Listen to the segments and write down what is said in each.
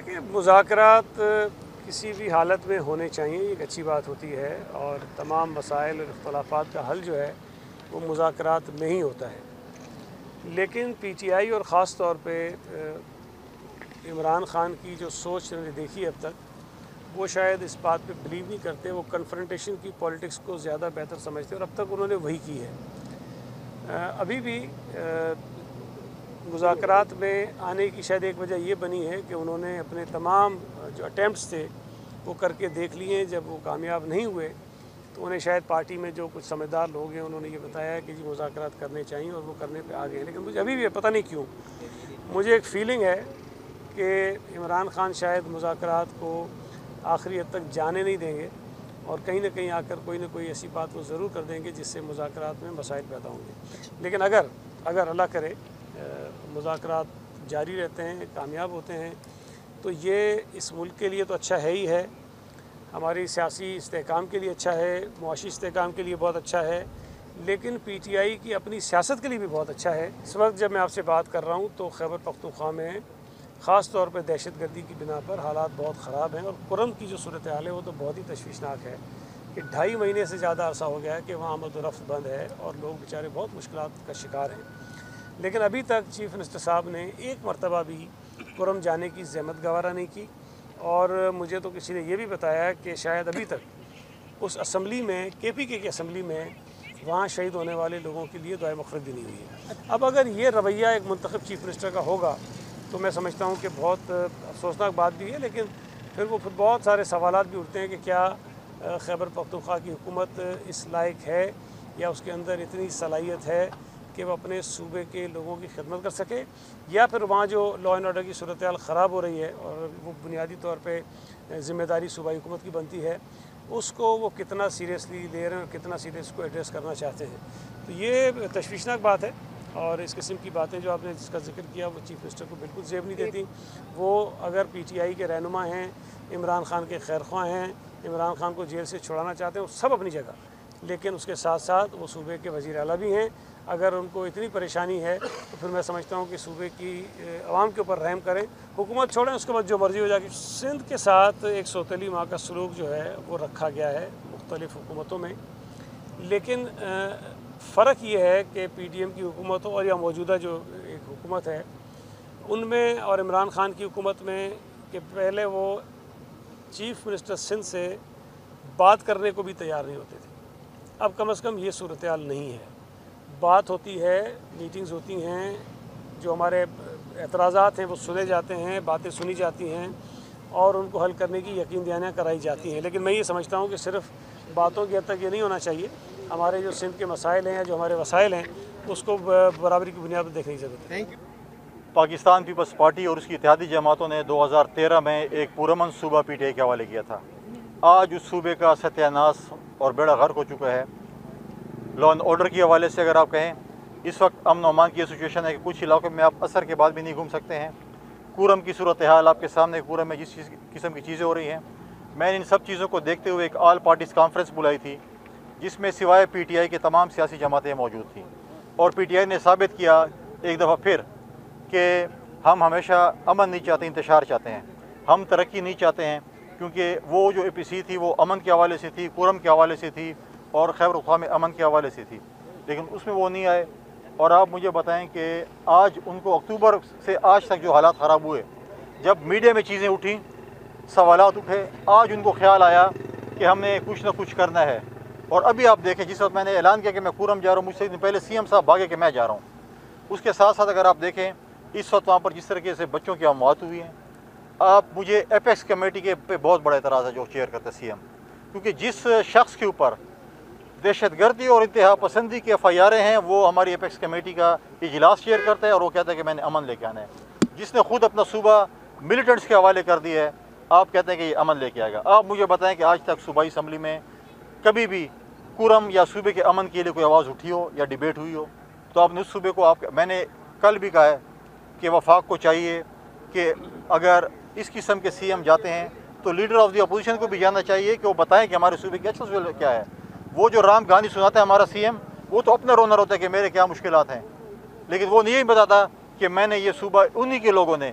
دیکھیے مذاکرات کسی بھی حالت میں ہونے چاہیے، یہ ایک اچھی بات ہوتی ہے، اور تمام مسائل اور اختلافات کا حل جو ہے وہ مذاکرات میں ہی ہوتا ہے۔ لیکن پی ٹی آئی اور خاص طور پہ عمران خان کی جو سوچ نے دیکھی اب تک، وہ شاید اس بات پہ بلیو نہیں کرتے، وہ کنفرنٹیشن کی پولیٹکس کو زیادہ بہتر سمجھتے اور اب تک انہوں نے وہی کی ہے۔ ابھی بھی مذاکرات میں آنے کی شاید ایک وجہ یہ بنی ہے کہ انہوں نے اپنے تمام جو اٹیمپٹس تھے وہ کر کے دیکھ لیے ہیں۔ جب وہ کامیاب نہیں ہوئے تو انہیں شاید پارٹی میں جو کچھ سمجھدار لوگ ہیں انہوں نے یہ بتایا ہے کہ جی مذاکرات کرنے چاہیے، اور وہ کرنے پہ آگے ہیں۔ لیکن مجھے ابھی بھی پتہ نہیں کیوں مجھے ایک فیلنگ ہے کہ عمران خان شاید مذاکرات کو آخری حد تک جانے نہیں دیں گے، اور کہیں نہ کہیں آ کر کوئی نہ کوئی ایسی بات وہ ضرور کر دیں گے جس سے مذاکرات میں مسائل پیدا ہوں گے۔ لیکن اگر اللہ کرے مذاکرات جاری رہتے ہیں، کامیاب ہوتے ہیں، تو یہ اس ملک کے لیے تو اچھا ہے ہی ہے، ہماری سیاسی استحکام کے لیے اچھا ہے، معاشی استحکام کے لیے بہت اچھا ہے، لیکن پی ٹی آئی کی اپنی سیاست کے لیے بھی بہت اچھا ہے۔ اس وقت جب میں آپ سے بات کر رہا ہوں تو خیبر پختونخوا میں خاص طور پہ دہشت گردی کی بنا پر حالات بہت خراب ہیں، اور کرم کی جو صورتحال ہے وہ تو بہت ہی تشویشناک ہے کہ 2.5 مہینے سے زیادہ عرصہ ہو گیا ہے کہ وہاں آمد و رفت بند ہے اور لوگ بیچارے بہت مشکلات کا شکار ہیں۔ لیکن ابھی تک چیف منسٹر صاحب نے ایک مرتبہ بھی کرم جانے کی زحمت گوارا نہیں کی، اور مجھے تو کسی نے یہ بھی بتایا کہ شاید ابھی تک اس اسمبلی میں کے پی کے کی اسمبلی میں وہاں شہید ہونے والے لوگوں کے لیے دعائے مغفرت بھی نہیں ہوئی ہے۔ اب اگر یہ رویہ ایک منتخب چیف منسٹر کا ہوگا تو میں سمجھتا ہوں کہ بہت افسوسناک بات بھی ہے، لیکن پھر بہت سارے سوالات بھی اٹھتے ہیں کہ کیا خیبر پختونخوا کی حکومت اس لائق ہے، یا اس کے اندر اتنی صلاحیت ہے کہ وہ اپنے صوبے کے لوگوں کی خدمت کر سکے، یا پھر وہاں جو لا اینڈ آرڈر کی صورتحال خراب ہو رہی ہے اور وہ بنیادی طور پہ ذمہ داری صوبائی حکومت کی بنتی ہے، اس کو وہ کتنا سیریسلی لے رہے ہیں اور کتنا سیریس کو ایڈریس کرنا چاہتے ہیں۔ تو یہ تشویشناک بات ہے، اور اس قسم کی باتیں جو آپ نے جس کا ذکر کیا وہ چیف منسٹر کو بالکل زیب نہیں دیتی۔ وہ اگر پی ٹی آئی کے رہنما ہیں، عمران خان کے خیرخواہ ہیں، عمران خان کو جیل سے چھڑانا چاہتے ہیں، وہ سب اپنی جگہ، لیکن اس کے ساتھ ساتھ وہ صوبے کے وزیر اعلیٰ بھی ہیں۔ اگر ان کو اتنی پریشانی ہے تو پھر میں سمجھتا ہوں کہ صوبے کی عوام کے اوپر رحم کریں، حکومت چھوڑیں، اس کے بعد جو مرضی ہو جائے گی۔ سندھ کے ساتھ ایک سوتیلی ماں کا سلوک جو ہے وہ رکھا گیا ہے مختلف حکومتوں میں، لیکن فرق یہ ہے کہ پی ڈی ایم کی حکومت ہو اور یا موجودہ جو ایک حکومت ہے ان میں اور عمران خان کی حکومت میں، کہ پہلے وہ چیف منسٹر سندھ سے بات کرنے کو بھی تیار نہیں ہوتے تھے۔ اب کم از کم یہ صورتحال نہیں ہے، بات ہوتی ہے، میٹنگز ہوتی ہیں، جو ہمارے اعتراضات ہیں وہ سنے جاتے ہیں، باتیں سنی جاتی ہیں اور ان کو حل کرنے کی یقین دہانیاں کرائی جاتی ہیں۔ لیکن میں یہ سمجھتا ہوں کہ صرف باتوں کی حد تک یہ نہیں ہونا چاہیے، ہمارے جو سندھ کے مسائل ہیں، جو ہمارے وسائل ہیں، اس کو برابری کی بنیاد پر دیکھنے کی ضرورت ہے۔ پاکستان پیپلز پارٹی اور اس کی اتحادی جماعتوں نے 2013 میں ایک پرامن صوبہ پی ٹی آئی کے حوالے کیا تھا۔ آج اس صوبے کا ستیہ ناش اور بیڑا غرق ہو چکا ہے۔ لا اینڈ آرڈر کے حوالے سے اگر آپ کہیں، اس وقت امن و امان کی یہ سچویشن ہے کہ کچھ علاقوں میں آپ عصر کے بعد بھی نہیں گھوم سکتے ہیں۔ کورم کی صورتحال آپ کے سامنے، کورم میں جس قسم کی چیزیں ہو رہی ہیں، میں نے ان سب چیزوں کو دیکھتے ہوئے ایک آل پارٹیز کانفرنس بلائی تھی جس میں سوائے پی ٹی آئی کے تمام سیاسی جماعتیں موجود تھیں، اور پی ٹی آئی نے ثابت کیا ایک دفعہ پھر کہ ہم ہمیشہ امن نہیں چاہتے، انتشار چاہتے ہیں، ہم ترقی نہیں چاہتے ہیں، کیونکہ وہ جو اے پی سی تھی وہ امن کے حوالے سے تھی، کورم کے حوالے سے تھی، اور خیبر پختونخوا میں امن کے حوالے سے تھی، لیکن اس میں وہ نہیں آئے۔ اور آپ مجھے بتائیں کہ آج ان کو اکتوبر سے آج تک جو حالات خراب ہوئے، جب میڈیا میں چیزیں اٹھیں، سوالات اٹھے، آج ان کو خیال آیا کہ ہم نے کچھ نہ کچھ کرنا ہے۔ اور ابھی آپ دیکھیں، جس وقت میں نے اعلان کیا کہ میں کورم جا رہا ہوں، مجھ سے پہلے سی ایم صاحب بھاگے کہ میں جا رہا ہوں۔ اس کے ساتھ ساتھ اگر آپ دیکھیں اس وقت وہاں پر جس طریقے سے بچوں کی اموات ہوئی ہیں، آپ مجھے ایپیکس کمیٹی کے پہ بہت بڑا اعتراض ہے جو چیئر کرتا ہے سی ایم، کیونکہ جس شخص کے اوپر دہشت گردی اور انتہا پسندی کے ایف آئی آریں ہیں، وہ ہماری ایپیکس کمیٹی کا اجلاس چیئر کرتا ہے اور وہ کہتا ہے کہ میں نے امن لے کے آنا ہے۔ جس نے خود اپنا صوبہ ملیٹنٹس کے حوالے کر دیا ہے، آپ کہتے ہیں کہ یہ امن لے کے آئے گا۔ آپ مجھے بتائیں کہ آج تک صوبائی اسمبلی میں کبھی بھی کورم یا صوبے کے امن کے لیے کوئی آواز اٹھی ہو یا ڈیبیٹ ہوئی ہو؟ تو آپ نے اس صوبے کو میں نے کل بھی کہا ہے کہ وفاق کو چاہیے کہ اگر اس قسم کے سی ایم جاتے ہیں تو لیڈر آف دی اپوزیشن کو بھی جاننا چاہیے کہ وہ بتائیں کہ ہمارے صوبے کی ایکچوئل کیا ہے۔ وہ جو رام کہانی سناتا ہے ہمارا سی ایم، وہ تو اپنا رونر ہوتا ہے کہ میرے کیا مشکلات ہیں، لیکن وہ نہیں بتاتا کہ میں نے یہ صوبہ انہی کے لوگوں نے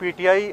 PTI